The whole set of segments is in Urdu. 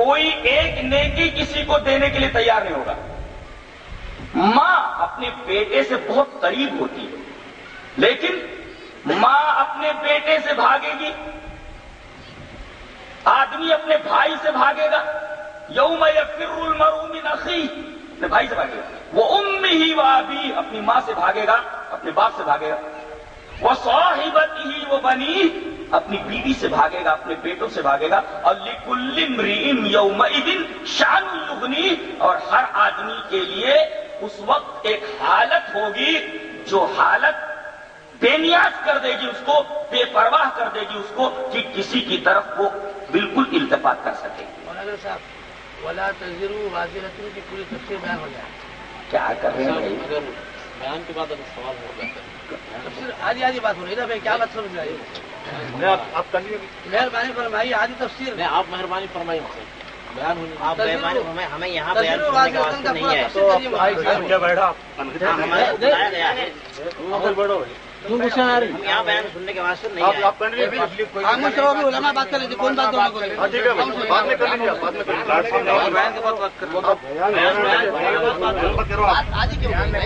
کوئی ایک نیکی کسی کو دینے کے لیے تیار نہیں ہوگا۔ ماں اپنے بیٹے سے بہت قریب ہوتی ہے، لیکن ماں اپنے بیٹے سے بھاگے گی، آدمی اپنے بھائی سے بھاگے گا، یوم یفر المرء من اخیہ، اپنے بھائی سے بھاگے گا، وہ امہ و ابیہ، اپنی ماں سے بھاگے گا، اپنے باپ سے بھاگے گا، وہ صاحبتہ و بنیہ، اپنی بیوی سے بھاگے گا، اپنے بیٹوں سے بھاگے گا، اور لکل امرئ یومئذ شأن یغنیہ، اور ہر آدمی کے لیے اس وقت ایک حالت ہوگی جو حالت بے نیاز کر دے گی اس کو، بے پرواہ کر دے گی اس کو کہ کسی کی طرف وہ بالکل التفات کر سکے۔ مولانا صاحب ولا تزر وازرۃ کی پوری تفسیر بیان ہو جائے، کیا کر رہے ہیں؟ اگر بیان کے بعد اگر سوال ہو جاتا ہے تفسیر آدھی آدھی بات ہو رہی ہے نا بھائی، کیا بات سمجھ رہے ہیں؟ آپ کریے، مہربانی فرمائیے، آدھی تفسیر نہیں آپ مہربانی فرمائیے، بیان ہونی، آپ مہربانی فرمائیں، ہمیں یہاں بیان کرنے کا واسطہ نہیں ہے، ہم یہاں بیان سننے کے واسطے نہیں ہے۔ علماء بات کر لیجیے، کون بات دونوں کو لے بعد میں کر لیجیے، بعد میں کر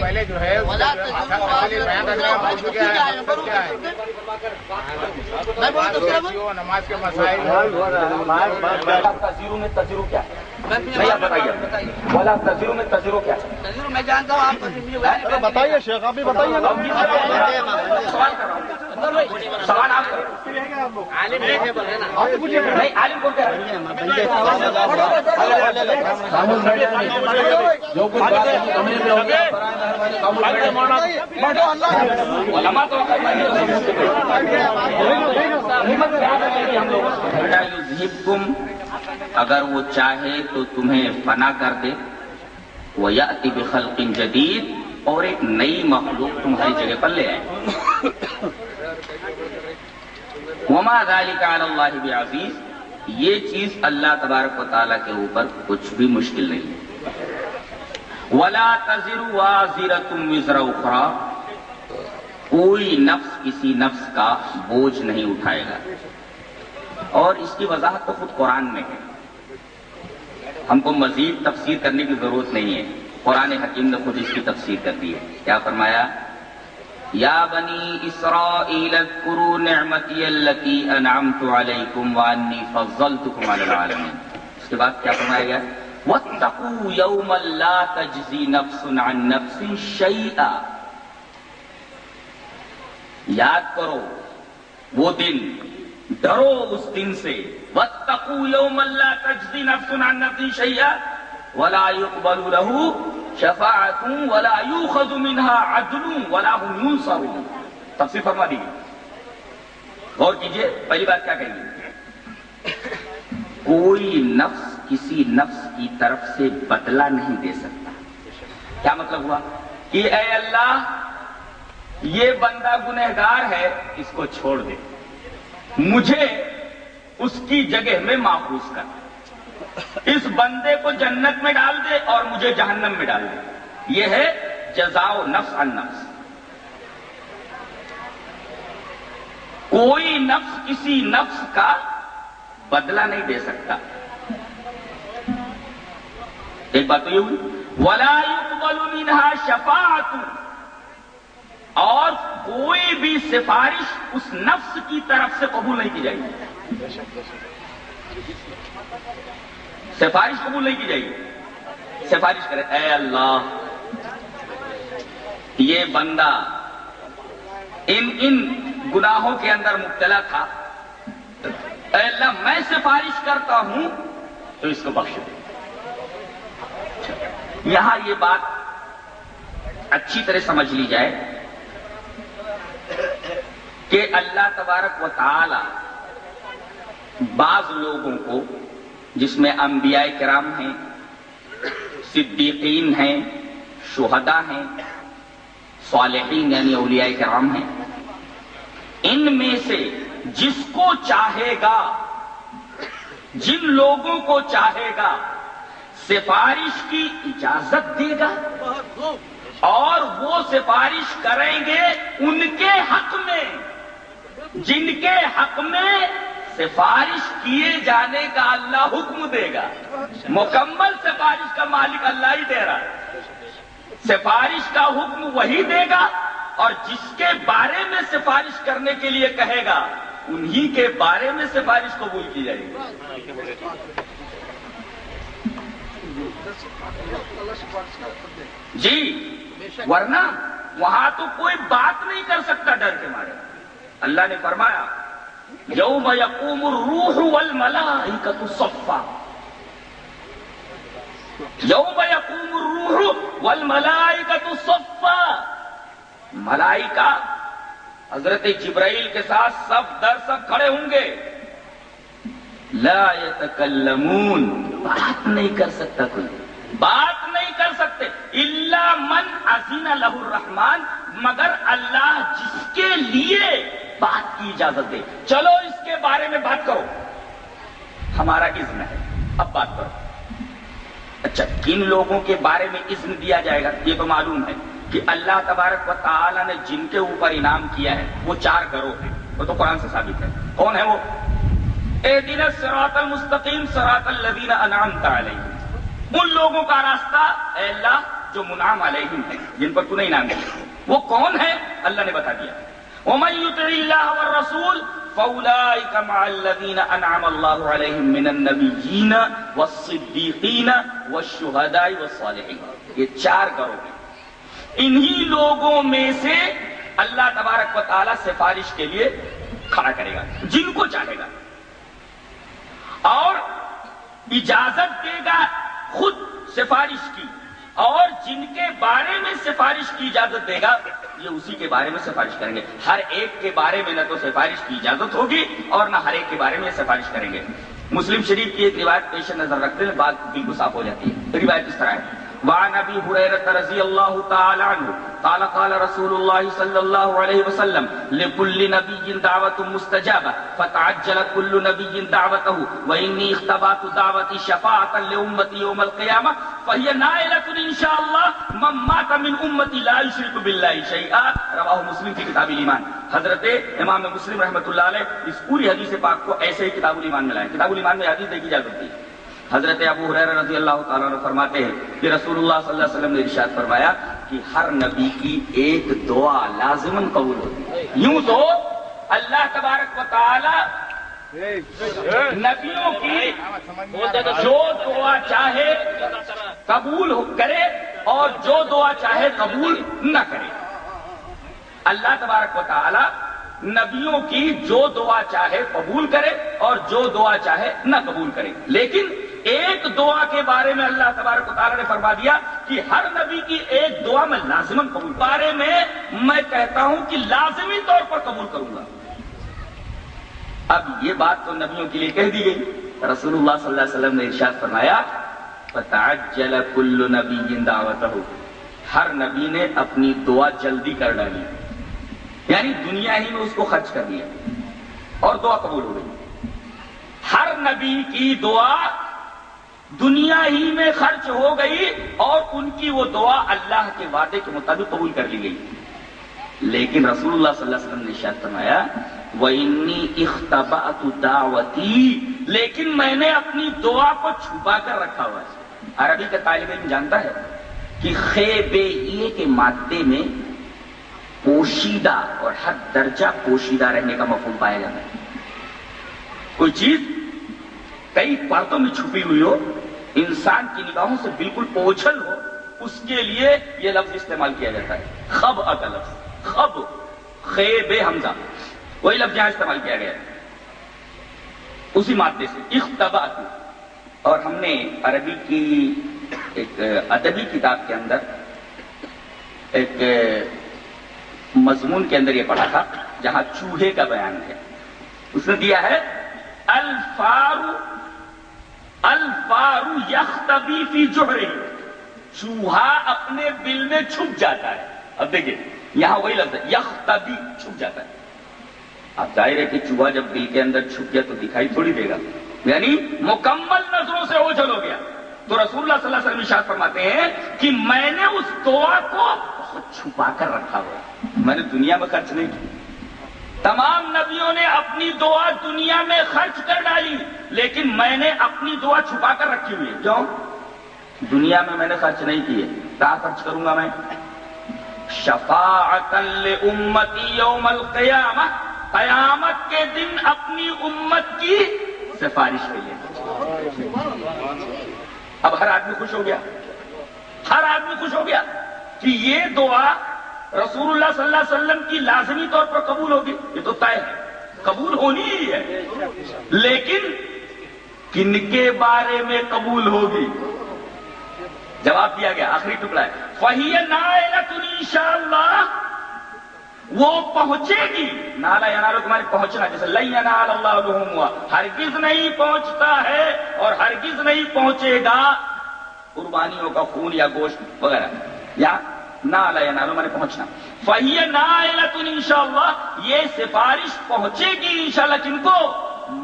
پہلے جو ہے نماز کے مسائل تذیروں میں تذیرو کیا ہے؟ نہیں آپ بتائیے، ولا تذیروں میں تذیرو کیا ہے؟ میں جانتا ہوں آپ بتائیے شیخ، آپ بھی بتائیے نا۔ سوال کر رہا ہوں، سوال آپ کرو۔ عالم ہے نا، نہیں عالم کو کیا ہے؟ جو کچھ علماء تو یذہبکم، اگر وہ چاہے تو تمہیں فنا کر دے، وَيَأْتِ بِخَلْقٍ جَدِيدٍ، اور ایک نئی مخلوق تمہاری جگہ پر لے آئے۔ وَمَا ذَلِكَ عَلَى اللَّهِ بِعَزِيزٍ، یہ چیز اللہ تبارک و تعالیٰ کے اوپر کچھ بھی مشکل نہیں ہے۔ وَلَا تَزِرُ وَازِرَةٌ وِزْرَ أُخْرَىٰ، کوئی نفس کسی نفس کا بوجھ نہیں اٹھائے گا، اور اس کی وضاحت تو خود قرآن میں ہے، ہم کو مزید تفسیر کرنے کی ضرورت نہیں ہے، قرآن حکیم نے خود اس کی تفسیر کر دی ہے۔ کیا فرمایا؟ یا بنی اسرائیل اذکروا نعمتی التی انعمت علیکم وانی فضلتکم علی العالمین۔ اس کے بعد کیا فرمایا گیا؟ واتقوا یوما لا تجزی نفس عن نفس شیئا، یاد کرو وہ دن، ڈرو اس دن سے، واتقوا یوما لا تجزی نفس عن نفس شیئا ولا يقبل له شفاعة ولا يؤخذ منها عدل ولا هم ينصرون۔ تفسیر فرما دیجیے، غور کیجیے، پہلی بات کیا کہیں گے؟ کوئی نفس کسی نفس کی طرف سے بدلہ نہیں دے سکتا۔ کیا مطلب ہوا؟ کہ اے اللہ یہ بندہ گنہگار ہے، اس کو چھوڑ دے، مجھے اس کی جگہ میں محفوظ کر، اس بندے کو جنت میں ڈال دے اور مجھے جہنم میں ڈال دے۔ یہ ہے جزاء نفس عن نفس۔ کوئی نفس کسی نفس کا بدلہ نہیں دے سکتا۔ ایک بات تو یہ ہوئی، ولا يقبل منها شفاعة، اور کوئی بھی سفارش اس نفس کی طرف سے قبول نہیں کی جائے گی، سفارش قبول نہیں کی جائے گی۔ سفارش کرے، اے اللہ یہ بندہ ان گناہوں کے اندر مبتلا تھا، اے اللہ میں سفارش کرتا ہوں تو اس کو بخش دے۔ یہاں یہ بات اچھی طرح سمجھ لی جائے کہ اللہ تبارک و تعالی بعض لوگوں کو، جس میں انبیاء کرام ہیں، صدیقین ہیں، شہداء ہیں، صالحین یعنی اولیاء کرام ہیں، ان میں سے جس کو چاہے گا، جن لوگوں کو چاہے گا سفارش کی اجازت دے گا، اور وہ سفارش کریں گے ان کے حق میں جن کے حق میں سفارش کیے جانے کا اللہ حکم دے گا. مکمل سفارش کا مالک اللہ ہی دے رہا ہے. سفارش کا حکم وہی دے گا اور جس کے بارے میں سفارش کرنے کے لیے کہے گا انہی کے بارے میں سفارش قبول کی جائے گی. جی ورنہ وہاں تو کوئی بات نہیں کر سکتا ڈر کے مارے. اللہ نے فرمایا یوم یقوم الروح والملائکۃ صفا. یوم یقوم الروح والملائکۃ صفا. ملائکہ حضرت جبرائیل کے ساتھ صف در صف کھڑے ہوں گے. لا یتکلمون. بات نہیں کر سکتا کوئی, بات نہیں کر سکتے. الا من اذن لہ الرحمن, مگر اللہ جس کے لیے بات کی اجازت دے. چلو اس کے بارے میں بات کرو, ہمارا اذن ہے, اب بات کرو. اچھا, کن لوگوں کے بارے میں اذن دیا جائے گا یہ تو معلوم ہے کہ اللہ تبارک و تعالی نے جن کے اوپر انعام کیا ہے وہ 4 گروہ ہیں. وہ تو قرآن سے ثابت ہے. کون ہے وہ؟ اہدنا الصراط المستقیم صراط الذین انعمت علیہم. ان لوگوں کا راستہ اے اللہ جو منعم علیہم ہے, جن پر تو نے انعام کیا. وہ کون ہے اللہ نے بتا دیا. ومن یطع اللہ والرسول فاولئک مع الذین انعم اللہ علیہم من النبیین والصدیقین والشہداء والصالحین. یہ 4 گروہ ہیں. انہی لوگوں میں سے اللہ تبارک و تعالی سفارش کے لیے کھڑا کرے گا جن کو چاہے گا, اور اجازت دے گا خود سفارش کی, اور جن کے بارے میں سفارش کی اجازت دے گا یہ اسی کے بارے میں سفارش کریں گے. ہر ایک کے بارے میں نہ تو سفارش کی اجازت ہوگی اور نہ ہر ایک کے بارے میں سفارش کریں گے. مسلم شریف کی ایک روایت پیش نظر رکھتے ہیں, بات بالکل صاف ہو جاتی ہے. روایت اس طرح ہے, وعن ابی ہریرہ رضی اللہ تعالی عنہ قال قال رسول اللہ صلی اللہ علیہ وسلم لكل نبی دعوت مستجابہ فتعجل كل نبی دعوتہ وانی اختبأت دعوتی شفاعة لامتی یوم القیامہ فہی نائلۃ ان شاء اللہ من مات من امتی لا یشرک باللہ شیئا. رواہ مسلم کی کتاب الایمان. حضرت امام مسلم رحمۃ اللہ علیہ اس پوری حدیث پاک کو ایسے ہی کتاب الایمان میں لائے. کتاب الایمان میں حدیث دیکھی جا سکتی ہے. حضرت ابو ہریرہ رضی اللہ تعالیٰ عنہ فرماتے ہیں کہ رسول اللہ صلی اللہ علیہ وسلم نے ارشاد فرمایا کہ ہر نبی کی ایک دعا لازماً قبول ہوتی ہے. یوں تو اللہ تبارک و تعالی نبیوں کی جو دعا چاہے قبول کرے اور جو دعا چاہے قبول نہ کرے. اللہ تبارک و تعالی نبیوں کی جو دعا چاہے قبول کرے اور جو دعا چاہے نہ قبول کرے. لیکن ایک دعا کے بارے میں اللہ تبارک و تعالیٰ نے فرما دیا کہ ہر نبی کی ایک دعا میں لازماً قبول, بارے میں کہتا ہوں کہ لازمی طور پر قبول کروں گا. اب یہ بات تو نبیوں کے لیے کہہ دی گئی. رسول اللہ صلی اللہ علیہ وسلم نے ارشاد فرمایا فتعجل كل نبی دعوتہ. ہر نبی نے اپنی دعا جلدی کر ڈالی, یعنی دنیا ہی میں اس کو خرچ کر دیا اور دعا قبول ہو گئی. ہر نبی کی دعا دنیا ہی میں خرچ ہو گئی اور ان کی وہ دعا اللہ کے وعدے کے مطابق قبول کر لی گئی. لیکن رسول اللہ صلی اللہ علیہ وسلم نے ارشاد فرمایا وَإِنِّي اخْتَبَأْتُ دَعْوَتِي, لیکن میں نے اپنی دعا کو چھپا کر رکھا ہوا ہے. عربی کا طالب علم جانتا ہے کہ خیبیہ کے مادے میں پوشیدہ اور ہر درجہ پوشیدہ رہنے کا مفہوم پایا جاتا ہے. کوئی چیز کئی پرتوں میں چھپی ہوئی ہو, انسان کی نگاہوں سے بالکل اوجھل ہو, اس کے لیے یہ لفظ استعمال کیا جاتا ہے. خب کا لفظ, خب خیب حمزہ, وہی لفظ یہاں استعمال کیا گیا ہے اسی مادے سے اختبأت. اور ہم نے عربی کی ایک ادبی کتاب کے اندر ایک مضمون کے اندر یہ پڑھا تھا جہاں چوہے کا بیان ہے. اس نے دیا ہے الفارو یختبی فی جوہرہ, چوہا اپنے بل میں چھپ جاتا ہے. اب دیکھیں یہاں وہی لفظ ہے یختبی, چھپ جاتا ہے. اب ظاہر ہے کہ چوہا جب بل کے اندر چھپ گیا تو دکھائی تھوڑی دے گا, یعنی مکمل نظروں سے اوجھل ہو گیا. تو رسول اللہ صلی اللہ علیہ وسلم ارشاد فرماتے ہیں کہ میں نے اس دعا کو بہت چھپا کر رکھا ہوا, میں نے دنیا میں خرچ نہیں کی تمام نبیوں نے اپنی دعا دنیا میں خرچ کر ڈالی، لیکن میں نے اپنی دعا چھپا کر رکھی ہوئی ہے۔ کیوں؟ دنیا میں نے خرچ نہیں کی ہے، کہاں خرچ کروں گا میں؟ شفاعۃ لامتی یوم القیامہ، قیامت کے دن اپنی امت کی سفارش کے لیے۔ اب ہر آدمی خوش ہو گیا، ہر آدمی خوش ہو گیا کہ یہ دعا رسول اللہ صلی اللہ علیہ وسلم کی لازمی طور پر قبول ہوگی، یہ تو طے ہے، قبول ہونی ہی ہے، لیکن کن کے بارے میں قبول ہوگی؟ جواب دیا گیا، آخری ٹکڑا ہے، فَهِيَ نَائِلَةٌ انشاءاللہ، وہ پہنچے گی۔ نالا ینالو تمہاری پہنچنا، جیسے لن ینال اللہ لحومها، ہرگز نہیں پہنچتا ہے اور ہرگز نہیں پہنچے گا قربانیوں کا خون یا گوشت وغیرہ، یا نالا ینالو میں نے پہنچنا۔ فَهِيَ نَائِلَةٌ انشاءاللہ، یہ سفارش پہنچے گی انشاءاللہ کن کو؟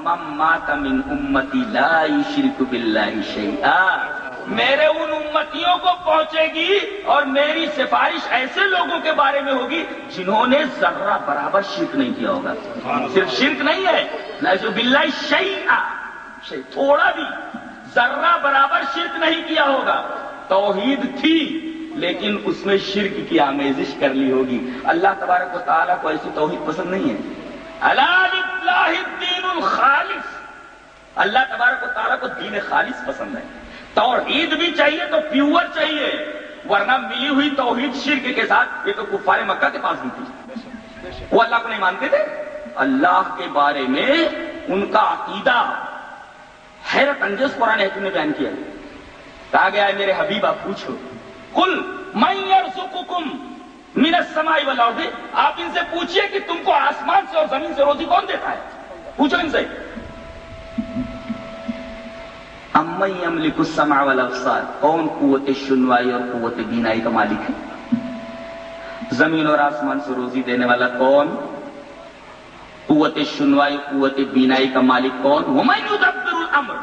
مَن مَاتَ مِنْ أُمَّتِي لَا يُشْرِكُ بِاللَّهِ شَيْئًا، میرے ان امتیوں کو پہنچے گی اور میری سفارش ایسے لوگوں کے بارے میں ہوگی جنہوں نے ذرہ برابر شرک نہیں کیا ہوگا۔ صرف شرک نہیں ہے، نعوذ باللہ شیئا، تھوڑا بھی ذرہ برابر شرک نہیں کیا ہوگا۔ توحید تھی لیکن اس میں شرک کی آمیزش کر لی ہوگی۔ اللہ تبارک و تعالیٰ کو ایسی توحید پسند نہیں ہے۔ الا للہ الدین الخالص، اللہ تبارک و تعالیٰ کو دین خالص پسند ہے۔ توحید بھی چاہیے تو پیور چاہیے، ورنہ ملی ہوئی توحید شرک کے ساتھ، یہ تو کفار مکہ کے پاس بھی تھی، وہ اللہ کو نہیں مانتے تھے۔ اللہ کے بارے میں ان کا عقیدہ حیرت انگیز قرآن حکیم نے بیان کیا، کہا گیا ہے میرے حبیب آپ پوچھو، قل من یرزقکم من السماء والارض، آپ ان سے پوچھئے کہ تم کو آسمان سے اور زمین سے روزی کون دیتا ہے، پوچھو ان سے۔ امن یملک السمع والابصار، کون قوت شنوائی اور قوت بینائی کا مالک ہے؟ زمین اور آسمان سے روزی دینے والا کون؟ قوت شنوائی قوت بینائی کا مالک کون؟ ومن یدبر الامر،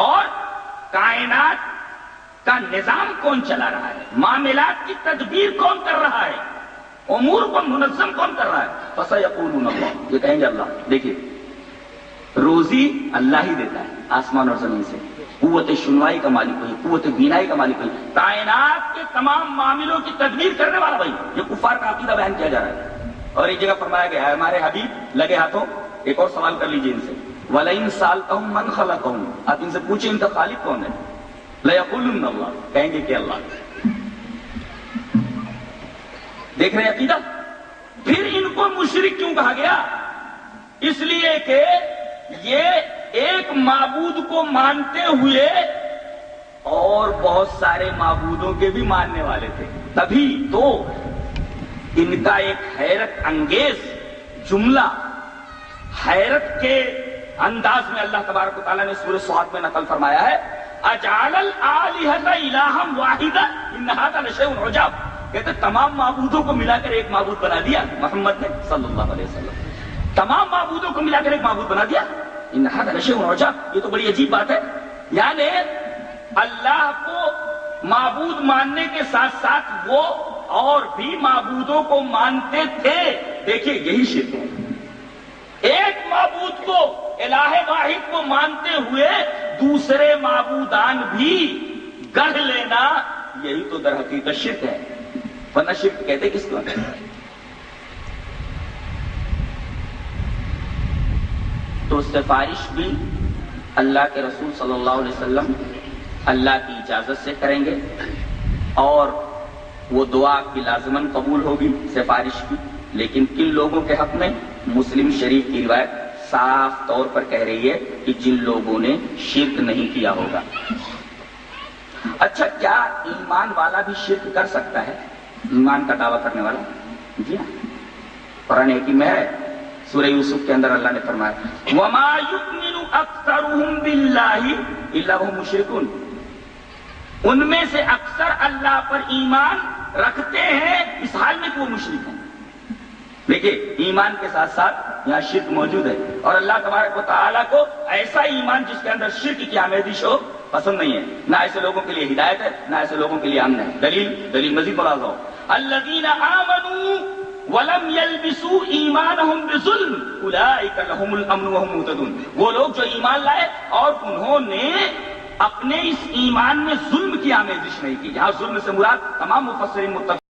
اور کائنات کا نظام کون چلا رہا ہے، معاملات کی تدبیر کون کر رہا ہے، امور کو منظم کون کر رہا ہے؟ فسیقولون اللہ، یہ کہیں گے اللہ۔ دیکھیے روزی اللہ ہی دیتا ہے آسمان اور زمین سے، قوت شنوائی کا مالک وہی، قوت بینائی کا مالک وہی، کائنات کے تمام معاملوں کی تدبیر کرنے والا وہی۔ یہ کفار کا عقیدہ بیان کیا جا رہا ہے، اور ایک جگہ فرمایا گیا ہے ہمارے حبیب لگے ہاتھوں ایک اور سوال کر لیجئے ان سے، وَلَئِن سَأَلْتَهُم مَّن خَلَقَهُم، آپ ان سے پوچھیں ان کا خالق کون ہے، لَيَقُولُنَّ اللَّهُ، کہیں گے کہ اللہ۔ دیکھ رہے عقیدہ؟ پھر ان کو مشرک کیوں کہا گیا؟ اس لیے کہ یہ ایک معبود کو مانتے ہوئے اور بہت سارے معبودوں کے بھی ماننے والے تھے، تبھی تو ان کا ایک حیرت انگیز جملہ حیرت کے انداز میں اللہ تبارک و تعالیٰ نے سورہ صاد میں نقل فرمایا ہے، اجعل الآلہۃ الہا واحدا ان ھذا لشیء عجاب، کہتے تمام معبودوں کو ملا کر ایک معبود بنا دیا محمد نے صلی اللہ علیہ وسلم، تمام معبودوں کو ملا کر ایک معبود بنا دیا، ان ھذا لشیء عجاب، یہ تو بڑی عجیب بات ہے۔ یعنی اللہ کو معبود ماننے کے ساتھ ساتھ وہ اور بھی معبودوں کو مانتے تھے، دیکھیے یہی شرک ہے، ایک معبود کو الہ واحد کو مانتے ہوئے دوسرے معبودان بھی گڑھ لینا، یہی تو در حقیقت شرک ہے، ورنہ شرک کہتے کس کو؟ تو سفارش بھی اللہ کے رسول صلی اللہ علیہ وسلم اللہ کی اجازت سے کریں گے، اور وہ دعا کی لازماً قبول ہوگی سفارش کی، لیکن کن لوگوں کے حق میں؟ مسلم شریف کی روایت صاف طور پر کہہ رہی ہے کہ جن لوگوں نے شرک نہیں کیا ہوگا۔ اچھا، کیا ایمان والا بھی شرک کر سکتا ہے؟ ایمان کا دعویٰ کرنے والا؟ جی ہاں، قرآن حکیم میں ہے، سورہ یوسف کے اندر اللہ نے فرمایا وَمَا يُؤْمِنُ أَكْثَرُهُمْ بِاللَّهِ إِلَّا هُمْ مُشْرِكُونَ، ان میں سے اکثر اللہ پر ایمان رکھتے ہیں اس حال میں کہ وہ مشرک ہیں۔ دیکھیے ایمان کے ساتھ ساتھ یہاں شرک موجود ہے، اور اللہ تبارک و تعالیٰ کو ایسا ایمان جس کے اندر شرک کی آمیزش ہو پسند نہیں ہے، نہ ایسے لوگوں کے لیے ہدایت ہے، نہ ایسے لوگوں کے لیے امن ہے۔ دلیل مزید ملاحظہ ہو، الذین آمنوا وَلَمْ يَلْبِسُوا إِيمَانَهُمْ بِظُلْمٍ أُولَٰئِكَ لَهُمُ الْأَمْنُ وَهُمْ مُهْتَدُونَ. وہ لوگ جو ایمان لائے اور انہوں نے اپنے اس ایمان میں ظلم کی آمیزش نہیں کی. یہاں ظلم سے مراد تمام مفسرین متفق